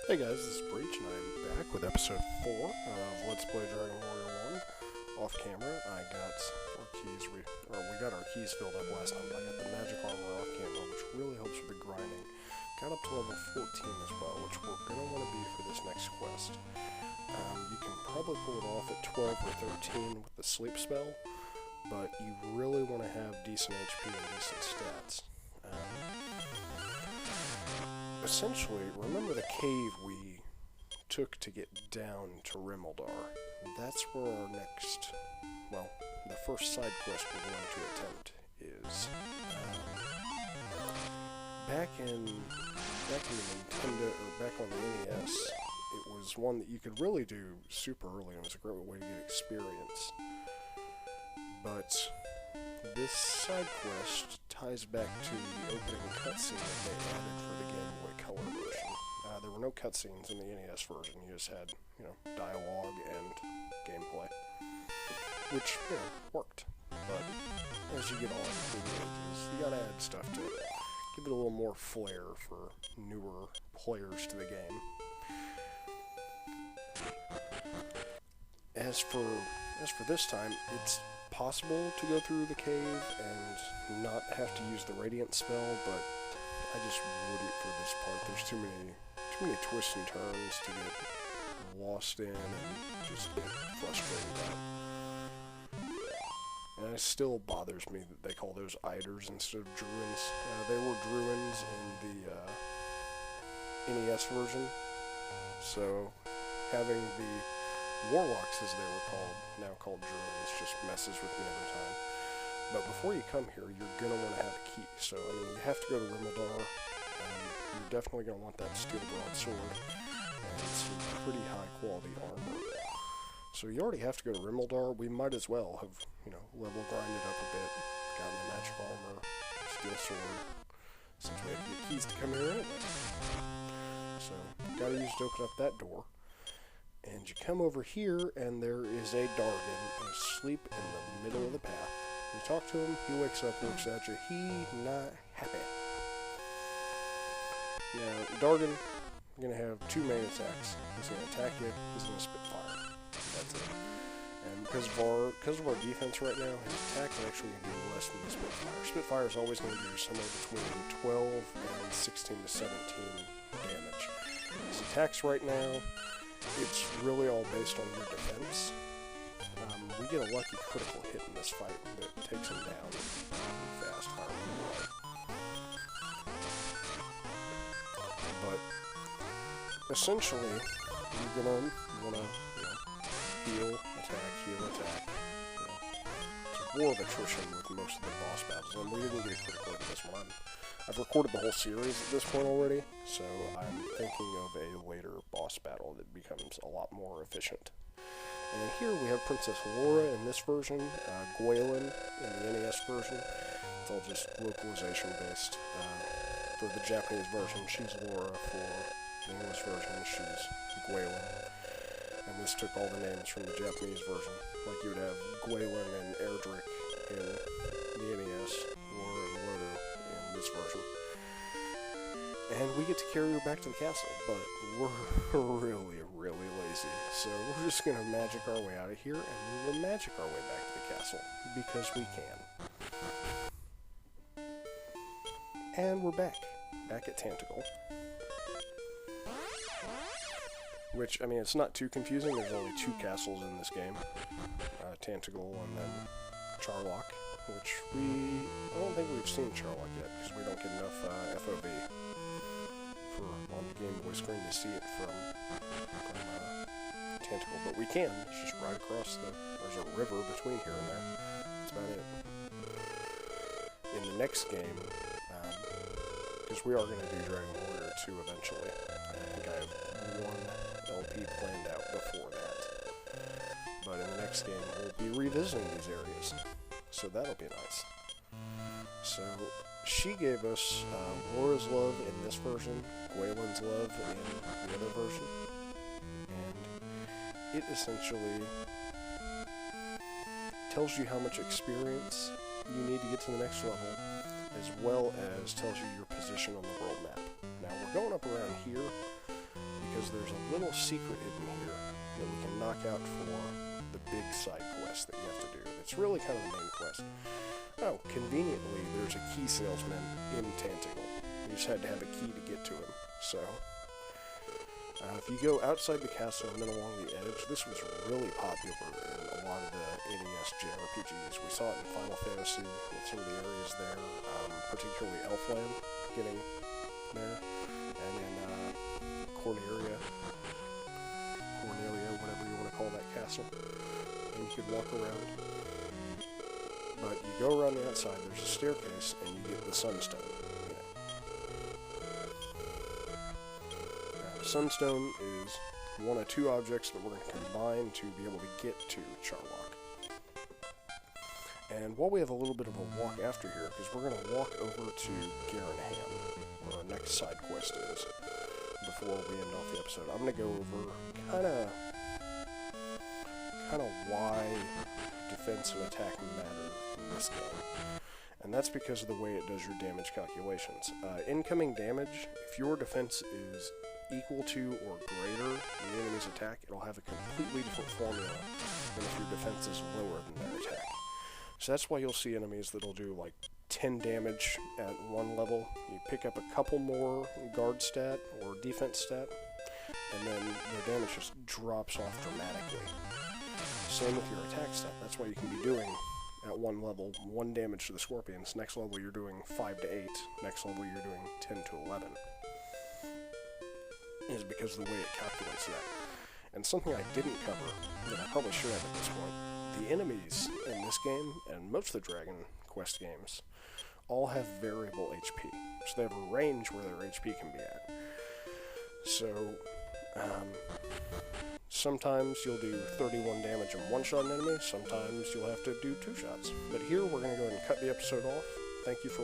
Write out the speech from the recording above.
Hey guys, this is Breach, and I'm back with episode 4 of Let's Play Dragon Warrior 1. Off camera, I got our keys, we got our keys filled up last time, but I got the magic armor off camera, which really helps with the grinding. Got up to level 14 as well, which we're going to want to be for this next quest. You can probably pull it off at 12 or 13 with the sleep spell, but you really want to have decent HP and decent stats. Essentially, remember the cave we took to get down to Rimeldar? That's where our next, well, the first side quest we're going to attempt is. Back in the Nintendo, or back on the NES, it was one that you could really do super early, and it was a great way to get experience. But this side quest ties back to the opening cutscene that they added for the Game Boy Color version. There were no cutscenes in the NES version. You just had, dialogue and gameplay, which, worked. But as you get on through the ages, you gotta add stuff to give it a little more flair for newer players to the game. As for this time, it's possible to go through the cave and not have to use the radiant spell, but I just wouldn't for this part. There's too many twists and turns to get lost in and just get frustrated at. And it still bothers me that they call those Eiders instead of Druins. They were Druins in the NES version, so having the Warlocks, as they were called, now called Druids, just messes with me every time. But before you come here, you're going to want to have a key. So, you have to go to Rimeldar. You're definitely going to want that steel broadsword and some pretty high quality armor. So you already have to go to Rimeldar. We might as well have, level grinded up a bit, gotten the magic armor, steel sword, since we have to get keys to come here anyway. So, got to use to open up that door. And you come over here, and there is a Dargon asleep in the middle of the path. You talk to him, he wakes up, looks at you, he not happy. Now, Dargon, you're going to have two main attacks. He's going to attack you, he's going to spit fire. That's it. And because of our defense right now, his attack is actually going to do less than the Spitfire. Spitfire is always going to do somewhere between 12 and 16 to 17 damage. His attacks right now, it's really all based on your defense. We get a lucky critical hit in this fight that takes him down fast, but essentially, you're gonna wanna heal, attack. It's a war of attrition with most of the boss battles, and we didn't get a critical hit in this one. I've recorded the whole series at this point already, so I'm thinking of a later boss battle that becomes a lot more efficient. And here we have Princess Lora in this version, Gwaelin in the NES version. It's all just localization based. For the Japanese version, she's Lora. For the English version, she's Gwaelin. And this took all the names from the Japanese version. Like you would have Gwaelin and Erdrick in the NES, Lora and Lodo in this version. And we get to carry her back to the castle, but we're really lazy. So we're just going to magic our way out of here, and we will magic our way back to the castle, because we can. And we're back at Tantacle. Which, it's not too confusing. There's only two castles in this game. Tantacle and then Charlock, which I don't think we've seen Charlock yet, because we don't get enough FOV on the Game Boy screen to see it from Tantacle, but we can. It's just right across there's a river between here and there. That's about it. In the next game, because we are going to do Dragon Warrior 2 eventually. I think I have one LP planned out before that. But in the next game, we'll be revisiting these areas. So that'll be nice. So, she gave us Lora's love in this version, Gwaelin's love in the other version, and it essentially tells you how much experience you need to get to the next level, as well as tells you your position on the world map. Now, we're going up around here, because little secret hidden here that we can knock out for the big side quest that you have to do. It's really kind of the main quest. Oh, conveniently, there's a key salesman in Tanticle. You just had to have a key to get to him. So, if you go outside the castle and then along the edge, this was really popular in a lot of the NES JRPGs. We saw it in Final Fantasy with some of the areas there, particularly Elfland getting there, and in Cornelia, whatever you want to call that castle, and you could walk around. But you go around the outside, there's a staircase, and you get the Sunstone. Now, the Sunstone is one of two objects that we're going to combine to be able to get to Charlock. And while we have a little bit of a walk after here, because we're going to walk over to Garenham, where our next side quest is, before we end off the episode, I'm going to go over kind of why defense and attack matter in this game. And that's because of the way it does your damage calculations. Incoming damage, if your defense is equal to or greater than the enemy's attack, it'll have a completely different formula than if your defense is lower than their attack. So that's why you'll see enemies that'll do like 10 damage at one level. You pick up a couple more guard stat or defense stat, and then their damage just drops off dramatically. Same with your attack stat. That's why you can be doing, at one level, 1 damage to the scorpions. Next level you're doing 5 to 8. Next level you're doing 10 to 11. Is because of the way it calculates that. And something I didn't cover, that I probably should have at this point, the enemies in this game, and most of the Dragon Quest games, all have variable HP. So they have a range where their HP can be at. So, sometimes you'll do 31 damage and one-shot an enemy, sometimes you'll have to do 2 shots. But here we're going to go ahead and cut the episode off. Thank you for